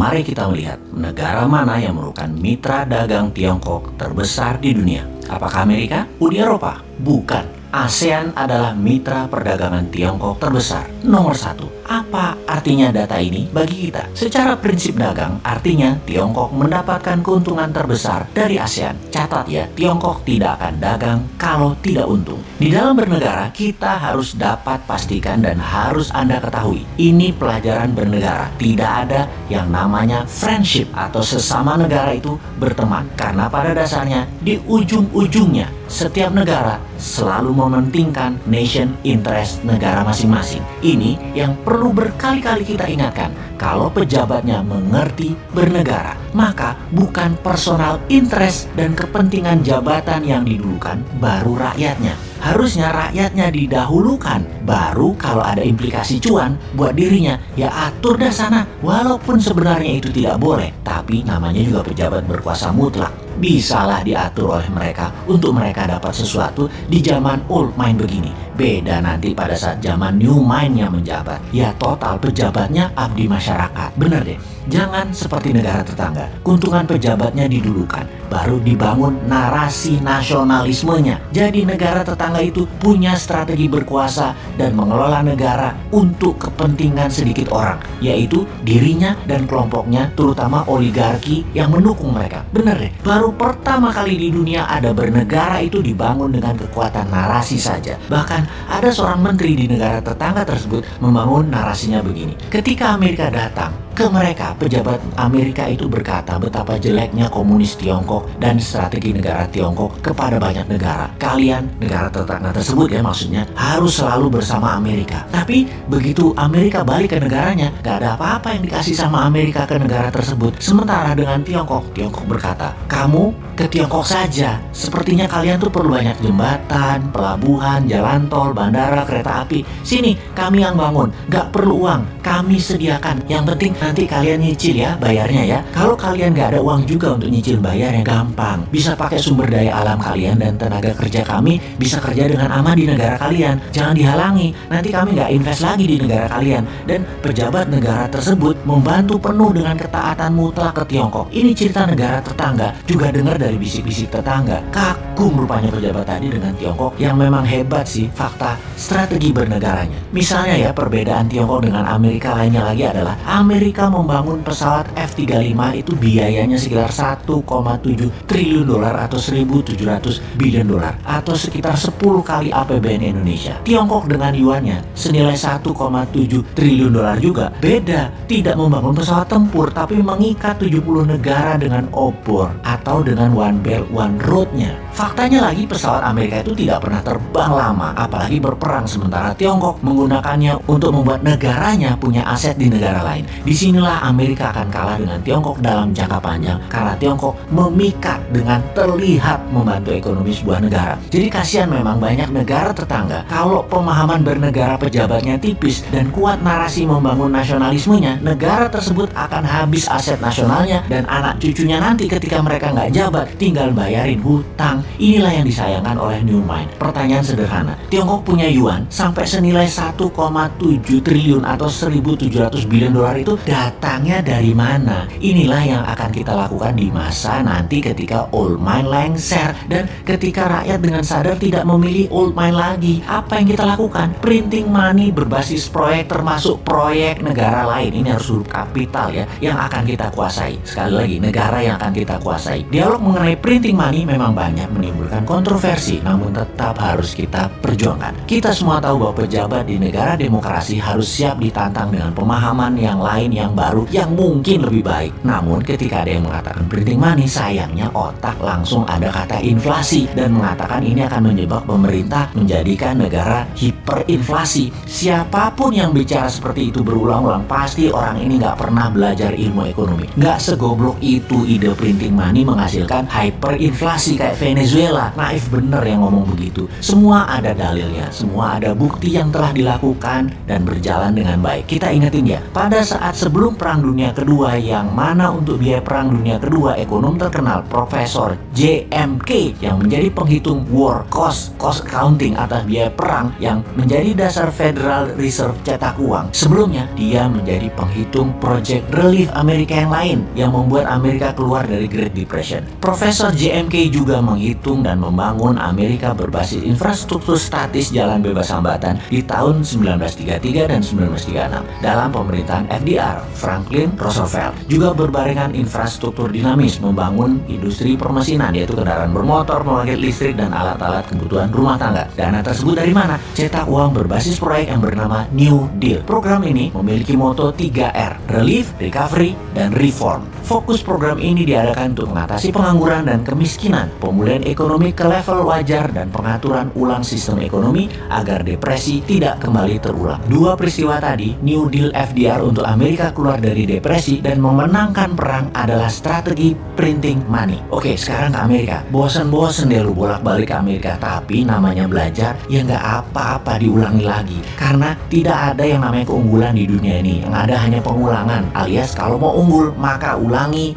Mari kita melihat negara mana yang merupakan mitra dagang Tiongkok terbesar di dunia. Apakah Amerika? Uni Eropa? Bukan. ASEAN adalah mitra perdagangan Tiongkok terbesar, nomor 1. Apa artinya data ini bagi kita? Secara prinsip dagang, artinya Tiongkok mendapatkan keuntungan terbesar dari ASEAN. Catat ya, Tiongkok tidak akan dagang kalau tidak untung. Di dalam bernegara, kita harus dapat pastikan dan harus Anda ketahui, ini pelajaran bernegara. Tidak ada yang namanya friendship atau sesama negara itu berteman. Karena pada dasarnya, di ujung-ujungnya, setiap negara selalu mementingkan nation interest negara masing-masing. Ini yang perlu berkali-kali kita ingatkan. Kalau pejabatnya mengerti bernegara, maka bukan personal interest dan kepentingan jabatan yang didulukan, baru rakyatnya. Harusnya rakyatnya didahulukan, baru kalau ada implikasi cuan buat dirinya, ya atur dah sana. Walaupun sebenarnya itu tidak boleh, tapi namanya juga pejabat berkuasa mutlak. Bisalah diatur oleh mereka untuk mereka dapat sesuatu di zaman old mind begini. Beda nanti pada saat zaman new mind-nya menjabat. Ya total pejabatnya abdi masyarakat. Bener deh. Jangan seperti negara tetangga. Keuntungan pejabatnya didulukan, baru dibangun narasi nasionalismenya. Jadi negara tetangga itu punya strategi berkuasa dan mengelola negara untuk kepentingan sedikit orang, yaitu dirinya dan kelompoknya, terutama oligarki yang mendukung mereka. Bener deh. Baru pertama kali di dunia ada bernegara itu dibangun dengan kekuatan narasi saja. Bahkan ada seorang menteri di negara tetangga tersebut membangun narasinya begini. Ketika Amerika datang ke mereka, pejabat Amerika itu berkata betapa jeleknya komunis Tiongkok dan strategi negara Tiongkok kepada banyak negara. Kalian, negara tetangga tersebut ya maksudnya, harus selalu bersama Amerika. Tapi begitu Amerika balik ke negaranya, gak ada apa-apa yang dikasih sama Amerika ke negara tersebut. Sementara dengan Tiongkok, Tiongkok berkata, kamu ke Tiongkok saja. Sepertinya kalian tuh perlu banyak jembatan, pelabuhan, jalan tol, bandara, kereta api. Sini, kami yang bangun. Gak perlu uang, kami sediakan. Yang penting nanti kalian nyicil ya, bayarnya ya. Kalau kalian gak ada uang juga untuk nyicil bayar, yang gampang. Bisa pakai sumber daya alam kalian dan tenaga kerja kami bisa kerja dengan aman di negara kalian. Jangan dihalangi, nanti kami gak invest lagi di negara kalian. Dan pejabat negara tersebut membantu penuh dengan ketaatan mutlak ke Tiongkok. Ini cerita negara tetangga, juga dengar dari bisik-bisik tetangga. Kagum rupanya pejabat tadi dengan Tiongkok, yang memang hebat sih fakta strategi bernegaranya. Misalnya ya, perbedaan Tiongkok dengan Amerika lainnya lagi adalah Amerika membangun pesawat F-35 itu biayanya sekitar 1,7 triliun dolar atau 1.700 bilion dolar atau sekitar 10 kali APBN Indonesia. Tiongkok dengan yuannya senilai 1,7 triliun dolar juga. Beda, tidak membangun pesawat tempur tapi mengikat 70 negara dengan obor atau dengan One Belt One Road-nya. Faktanya lagi pesawat Amerika itu tidak pernah terbang lama, apalagi berperang, sementara Tiongkok menggunakannya untuk membuat negaranya punya aset di negara lain. Disinilah Amerika akan kalah dengan Tiongkok dalam jangka panjang karena Tiongkok memikat dengan terlihat membantu ekonomi sebuah negara. Jadi kasihan memang banyak negara tetangga kalau pemahaman bernegara pejabatnya tipis dan kuat narasi membangun nasionalismenya, negara tersebut akan habis aset nasionalnya dan anak cucunya nanti ketika mereka nggak jabat tinggal bayarin hutang. Inilah yang disayangkan oleh New Mind. Pertanyaan sederhana, Tiongkok punya yuan sampai senilai 1,7 triliun atau 1.700 bilion dolar itu datangnya dari mana? Inilah yang akan kita lakukan di masa nanti ketika old mind lengser dan ketika rakyat dengan sadar tidak memilih old mind lagi. Apa yang kita lakukan? Printing money berbasis proyek, termasuk proyek negara lain. Ini harus huruf kapital ya, yang akan kita kuasai. Sekali lagi, negara yang akan kita kuasai. Dialog mengenai printing money memang banyak menimbulkan kontroversi, namun tetap harus kita perjuangkan. Kita semua tahu bahwa pejabat di negara demokrasi harus siap ditantang dengan pemahaman yang lain, yang baru, yang mungkin lebih baik. Namun ketika ada yang mengatakan printing money, sayangnya otak langsung ada kata inflasi dan mengatakan ini akan menyebabkan pemerintah menjadikan negara hiperinflasi. Siapapun yang bicara seperti itu berulang-ulang, pasti orang ini nggak pernah belajar ilmu ekonomi. Nggak segoblok itu ide printing money menghasilkan hyperinflasi kayak Venezuela Venezuela. Naif bener yang ngomong begitu. Semua ada dalilnya, semua ada bukti yang telah dilakukan dan berjalan dengan baik. Kita ingetin ya, pada saat sebelum Perang Dunia Kedua, yang mana untuk biaya Perang Dunia Kedua, ekonom terkenal Profesor JMK yang menjadi penghitung war cost accounting atas biaya perang yang menjadi dasar Federal Reserve cetak uang. Sebelumnya, dia menjadi penghitung Project Relief Amerika yang lain yang membuat Amerika keluar dari Great Depression. Profesor JMK juga menghitung dan membangun Amerika berbasis infrastruktur statis jalan bebas hambatan di tahun 1933 dan 1936 dalam pemerintahan FDR, Franklin Roosevelt. Juga berbarengan infrastruktur dinamis membangun industri permesinan, yaitu kendaraan bermotor, pembangkit listrik, dan alat-alat kebutuhan rumah tangga. Dana tersebut dari mana? Cetak uang berbasis proyek yang bernama New Deal. Program ini memiliki moto 3R, Relief, Recovery, dan Reform. Fokus program ini diadakan untuk mengatasi pengangguran dan kemiskinan, pemulihan ekonomi ke level wajar, dan pengaturan ulang sistem ekonomi agar depresi tidak kembali terulang. Dua peristiwa tadi, New Deal FDR untuk Amerika keluar dari depresi dan memenangkan perang, adalah strategi printing money. Oke, sekarang ke Amerika. Bosen-bosen deh lu bolak-balik ke Amerika, tapi namanya belajar ya nggak apa-apa diulangi lagi. Karena tidak ada yang namanya keunggulan di dunia ini. Yang ada hanya pengulangan, alias kalau mau unggul maka ulangi.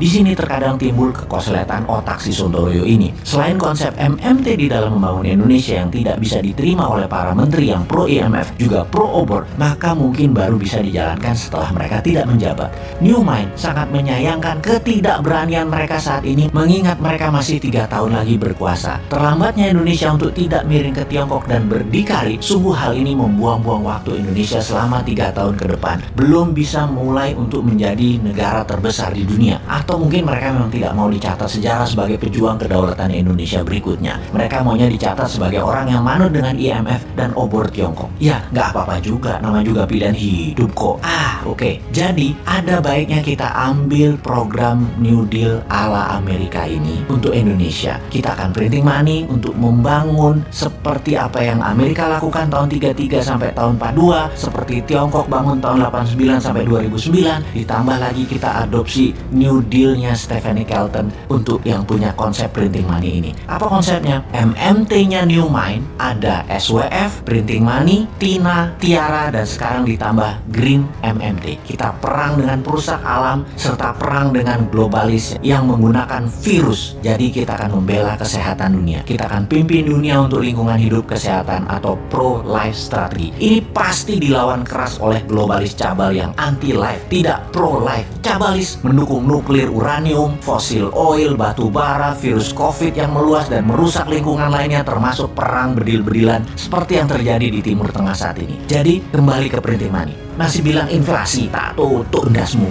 Di sini terkadang timbul kekosletan otak si Sontoloyo ini. Selain konsep MMT di dalam membangun Indonesia yang tidak bisa diterima oleh para menteri yang pro IMF juga pro obor, maka mungkin baru bisa dijalankan setelah mereka tidak menjabat. New Mind sangat menyayangkan ketidakberanian mereka saat ini, mengingat mereka masih 3 tahun lagi berkuasa. Terlambatnya Indonesia untuk tidak miring ke Tiongkok dan berdikari, sungguh hal ini membuang-buang waktu Indonesia selama 3 tahun ke depan. Belum bisa mulai untuk menjadi negara terbesar di dunia. Atau mungkin mereka memang tidak mau dicatat sejarah sebagai pejuang kedaulatan Indonesia berikutnya. Mereka maunya dicatat sebagai orang yang manut dengan IMF dan obor Tiongkok. Ya, nggak apa-apa juga, nama juga pilihan hidup kok. Oke. Jadi, ada baiknya kita ambil program New Deal ala Amerika ini untuk Indonesia. Kita akan printing money untuk membangun seperti apa yang Amerika lakukan tahun 33 sampai tahun 42, seperti Tiongkok bangun tahun 89 sampai 2009, ditambah lagi kita adopsi New Deal-nya Stephanie Kelton untuk yang punya konsep printing money ini. Apa konsepnya? MMT-nya New Mind, ada SWF, printing money, TINA, Tiara, dan sekarang ditambah Green MMT. Kita perang dengan perusak alam serta perang dengan globalis yang menggunakan virus. Jadi kita akan membela kesehatan dunia. Kita akan pimpin dunia untuk lingkungan hidup, kesehatan, atau pro-life strategi. Ini pasti dilawan keras oleh globalis cabal yang anti-life, tidak pro-life. Cabalis mendukung nuklir, uranium, fosil oil, batu bara, virus COVID yang meluas dan merusak lingkungan lainnya, termasuk perang bedil-bedilan seperti yang terjadi di Timur Tengah saat ini. Jadi kembali ke printing money. Masih bilang inflasi, tak tutup ndasmu.